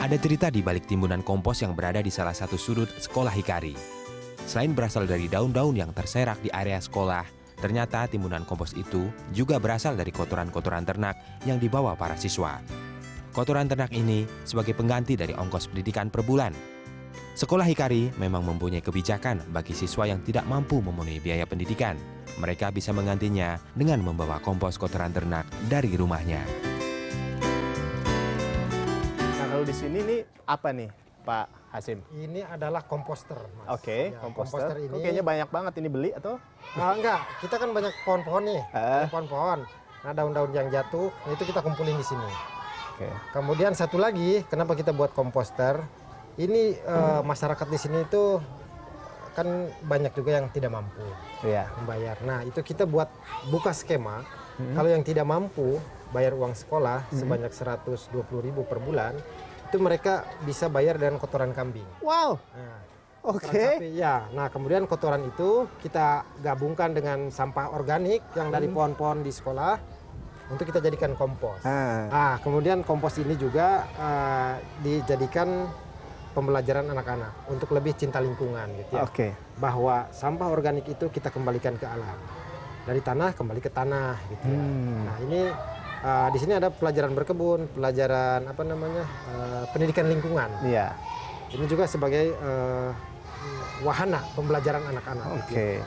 Ada cerita di balik timbunan kompos yang berada di salah satu sudut sekolah Hikari. Selain berasal dari daun-daun yang terserak di area sekolah, ternyata timbunan kompos itu juga berasal dari kotoran-kotoran ternak yang dibawa para siswa. Kotoran ternak ini sebagai pengganti dari ongkos pendidikan per bulan. Sekolah Hikari memang mempunyai kebijakan bagi siswa yang tidak mampu memenuhi biaya pendidikan. Mereka bisa menggantinya dengan membawa kompos kotoran ternak dari rumahnya. Nah, kalau di sini nih apa nih, Pak Hasim? Ini adalah komposter, Mas. Oke, Ya, komposter. ini Kok kayaknya banyak banget ini beli atau? enggak, kita kan banyak pohon-pohon nih, pohon-pohon. Nah, daun-daun yang jatuh itu kita kumpulin di sini. Oke. Kemudian satu lagi, kenapa kita buat komposter? Ini masyarakat di sini itu kan banyak juga yang tidak mampu membayar. Nah, itu kita buat buka skema. Kalau yang tidak mampu bayar uang sekolah sebanyak 120.000 per bulan, itu mereka bisa bayar dengan kotoran kambing. Wow. Nah, Oke. kotoran sapi, ya. Nah, kemudian kotoran itu kita gabungkan dengan sampah organik yang dari pohon-pohon di sekolah untuk kita jadikan kompos. Nah, kemudian kompos ini juga dijadikan pembelajaran anak-anak untuk lebih cinta lingkungan, gitu ya. Oke. Bahwa sampah organik itu kita kembalikan ke alam. Dari tanah kembali ke tanah, gitu ya. Nah, ini di sini ada pelajaran berkebun, pelajaran pendidikan lingkungan. Iya. Ini juga sebagai wahana pembelajaran anak-anak. Oke.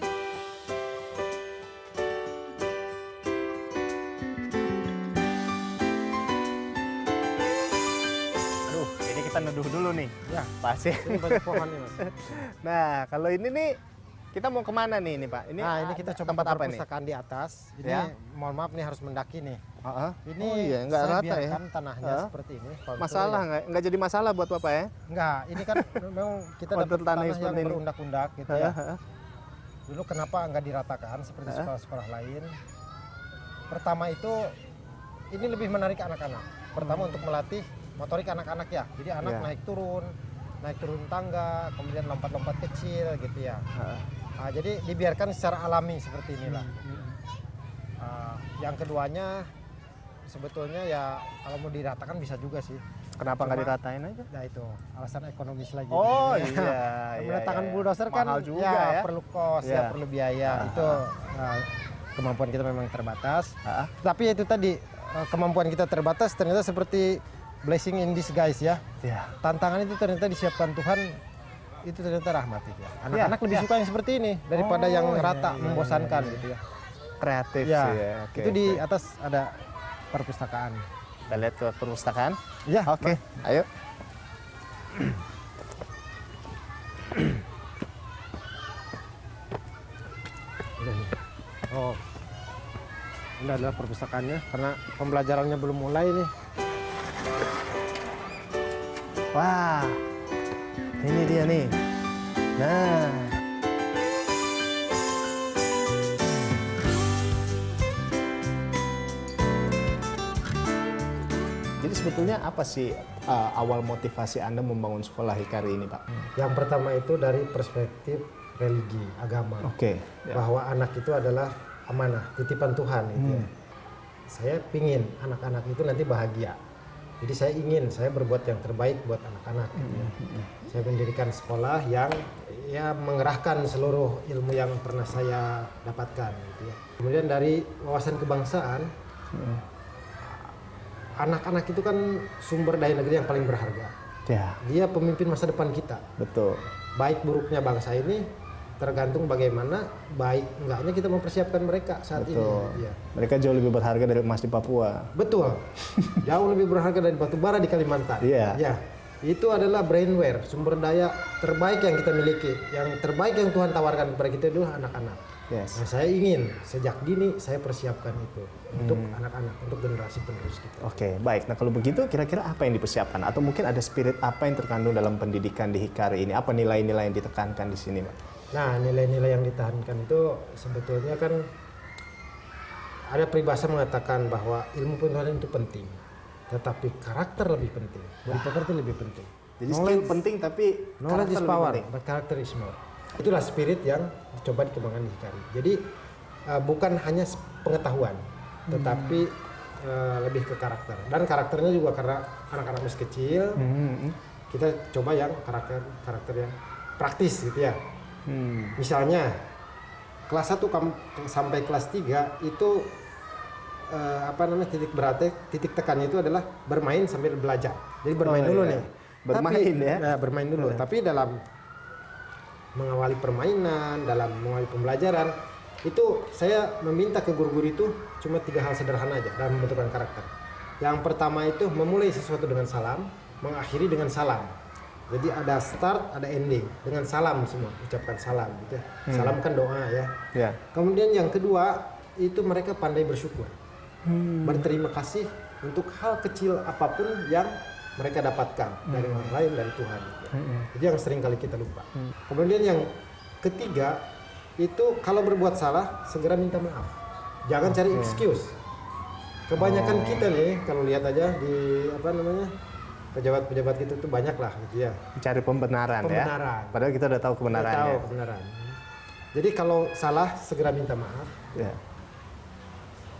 Aduh, ini kita neduh dulu nih. Ya, Pasti. ini banyak pohon nih, Mas. Nah, kalau ini nih kita mau kemana nih, Pak? Ini kita coba tempat apa nih? perpustakaan di atas. Ini Ya. mohon maaf nih harus mendaki nih. Ini Oh iya, nggak saya rata ya? biarkan tanahnya seperti ini. kontur Masalah ya. nggak jadi masalah buat Bapak ya? Enggak, ini kan memang kita Kontur dapat tanah tanah yang seperti ini. berundak-undak gitu ya. Dulu kenapa nggak diratakan seperti sekolah-sekolah lain? Pertama itu ini lebih menarik anak-anak. Pertama untuk melatih motorik anak-anak ya. Jadi anak naik turun tangga, kemudian lompat-lompat kecil gitu ya. Nah, jadi dibiarkan secara alami seperti inilah. Yang keduanya sebetulnya ya kalau mau diratakan bisa juga sih. Kenapa nggak diratain aja? Nah itu alasan ekonomis lagi. Oh Ya. iya. Mendatangkan bulldozer kan mahal juga ya. perlu kos, ya perlu biaya. Itu kemampuan kita memang terbatas. Tapi itu tadi kemampuan kita terbatas ternyata seperti blessing in disguise ya. Tantangan itu ternyata disiapkan Tuhan, itu ternyata rahmat itu ya. Anak-anak lebih suka yang seperti ini daripada yang rata membosankan gitu ya. Kreatif Ya, sih ya. Oke, itu di oke. atas ada perpustakaan. Kita lihat ke perpustakaan. Ya, Oke, ayo. Oh, ini adalah perpustakaannya karena pembelajarannya belum mulai nih. Wah, ini dia nih. Nah, jadi sebetulnya apa sih awal motivasi Anda membangun sekolah Hikari ini, Pak? Yang pertama itu dari perspektif religi, agama. Oke. Bahwa anak itu adalah amanah, titipan Tuhan gitu ya. Saya pingin anak-anak itu nanti bahagia. Jadi saya berbuat yang terbaik buat anak-anak gitu ya. Saya mendirikan sekolah yang mengerahkan seluruh ilmu yang pernah saya dapatkan gitu ya. Kemudian dari wawasan kebangsaan, anak-anak itu kan sumber daya negeri yang paling berharga. Ya, Dia pemimpin masa depan kita. betul. Baik buruknya bangsa ini tergantung bagaimana baik enggaknya kita mempersiapkan mereka saat Betul. ini. Ya. Mereka jauh lebih berharga dari emas di Papua. Betul. Jauh lebih berharga dari batu bara di Kalimantan. Iya. Ya. Itu adalah brainware, sumber daya terbaik yang kita miliki. Yang terbaik yang Tuhan tawarkan kepada kita adalah anak-anak. Yes. Nah, saya ingin sejak dini saya persiapkan itu untuk anak-anak, untuk generasi penerus kita. Oke, baik. Nah, kalau begitu kira-kira apa yang dipersiapkan? Atau mungkin ada spirit apa yang terkandung dalam pendidikan di Hikari ini? Apa nilai-nilai yang ditekankan di sini, Pak? Nah, nilai-nilai yang ditahankan itu sebetulnya kan ada peribahasa mengatakan bahwa ilmu pengetahuan itu penting, tetapi karakter lebih penting, budi pekerti lebih penting. Jadi skill penting tapi Knowledge is karakter lebih power, penting. but character is more. Itulah spirit yang dicoba dikembangkan di Hikari. Jadi bukan hanya pengetahuan, tetapi lebih ke karakter. Dan karakternya juga karena anak-anak masih kecil, kita coba yang karakter yang praktis gitu ya. Misalnya kelas 1 sampai kelas 3 itu titik tekannya itu adalah bermain sambil belajar. Jadi bermain dulu nih. Bermain bermain dulu. Tapi dalam mengawali permainan, dalam mengawali pembelajaran, itu saya meminta ke guru-guru itu cuma 3 hal sederhana aja dalam membentukkan karakter. Yang pertama itu memulai sesuatu dengan salam, mengakhiri dengan salam. Jadi ada start, ada ending dengan salam semua, ucapkan salam gitu ya. Salam kan doa ya. Kemudian yang kedua itu mereka pandai bersyukur. Berterima kasih untuk hal kecil apapun yang mereka dapatkan dari orang lain, dari Tuhan. Jadi yang sering kali kita lupa. Kemudian yang ketiga itu kalau berbuat salah segera minta maaf. Jangan cari excuse. Kebanyakan kita nih kalau lihat aja di pejabat-pejabat gitu tuh banyak lah gitu ya. Cari pembenaran ya. Padahal kita udah tahu kebenarannya. Jadi kalau salah segera minta maaf.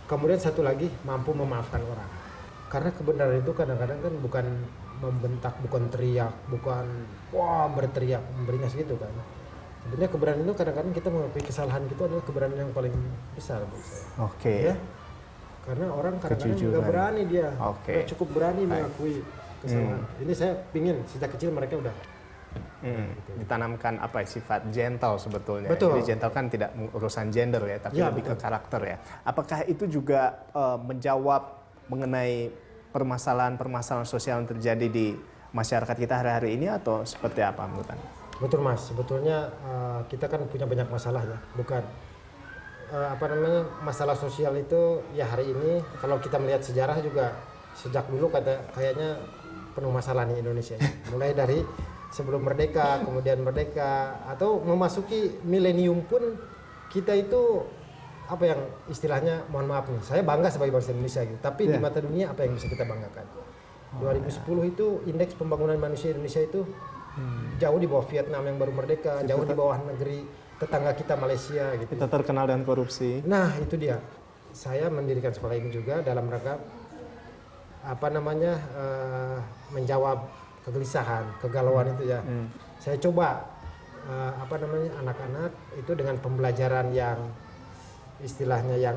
Kemudian satu lagi mampu memaafkan orang. Karena kebenaran itu kadang-kadang kan bukan membentak, bukan teriak, bukan wah berteriak, beringas gitu kan. Sebenarnya kebenaran itu kadang-kadang kita mengakui kesalahan kita adalah kebenaran yang paling besar menurut saya. Ya? Karena orang kadang-kadang nggak berani dia, nggak cukup berani mengakui kesalahan. Ini saya pingin sejak kecil mereka udah ditanamkan sifat gentle sebetulnya. Betul. Jadi gentle kan tidak urusan gender ya, tapi lebih ke karakter ya. Apakah itu juga menjawab mengenai permasalahan-permasalahan sosial yang terjadi di masyarakat kita hari-hari ini atau seperti apa menurut Anda? Betul Mas, sebetulnya kita kan punya banyak masalah ya, bukan masalah sosial itu ya hari ini kalau kita melihat sejarah juga sejak dulu kayaknya penuh masalah nih Indonesia. Mulai dari sebelum merdeka, kemudian merdeka, atau memasuki milenium pun kita itu apa yang istilahnya, mohon maaf nih, saya bangga sebagai bangsa Indonesia gitu, tapi di mata dunia apa yang bisa kita banggakan? 2010 itu indeks pembangunan manusia Indonesia itu jauh di bawah Vietnam yang baru merdeka, jauh di bawah negeri tetangga kita Malaysia gitu. Kita terkenal dengan korupsi. Nah itu dia, saya mendirikan sekolah ini juga dalam rangka menjawab kegelisahan, kegalauan itu ya. Saya coba anak-anak itu dengan pembelajaran yang istilahnya yang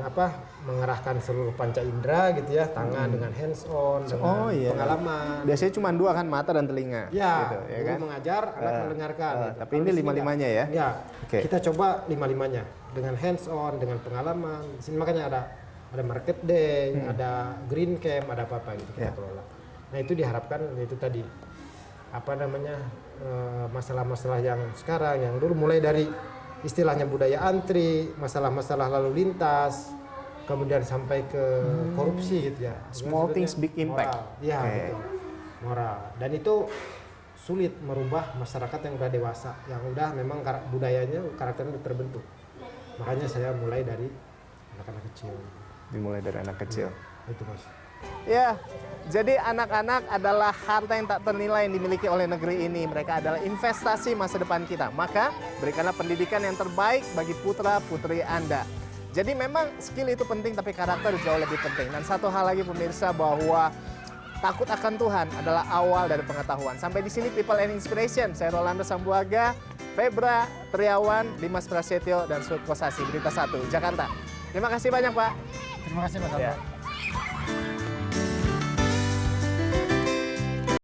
mengerahkan seluruh panca indera gitu ya, tangan dengan hands on, dengan pengalaman. Biasanya cuma 2 kan, mata dan telinga. Gitu, ya kan? Mengajar, anak mendengarkan. Gitu. Tapi ini 5-5-nya ya? Ya, kita coba 5-5-nya dengan hands on, dengan pengalaman. Makanya ada market day, ada green camp, ada apa-apa gitu kita kelola. Nah itu diharapkan itu tadi masalah-masalah yang sekarang, yang dulu mulai dari istilahnya budaya antri, masalah-masalah lalu lintas, kemudian sampai ke korupsi gitu ya. Small things big impact. Iya, betul. Moral. Dan itu sulit merubah masyarakat yang udah dewasa, yang udah memang budayanya, karakternya udah terbentuk. Makanya saya mulai dari anak-anak kecil. Dimulai dari anak kecil. Itu Mas. Ya, jadi anak-anak adalah harta yang tak ternilai yang dimiliki oleh negeri ini. Mereka adalah investasi masa depan kita. Maka berikanlah pendidikan yang terbaik bagi putra-putri Anda. Jadi memang skill itu penting, tapi karakter jauh lebih penting. Dan satu hal lagi pemirsa, bahwa takut akan Tuhan adalah awal dari pengetahuan. Sampai di sini People and Inspiration. Saya Rolando Sambuaga, Febra Triawan, Dimas Prasetyo, dan Sud Kosasi, Berita 1, Jakarta. Terima kasih banyak Pak. Terima kasih Mas.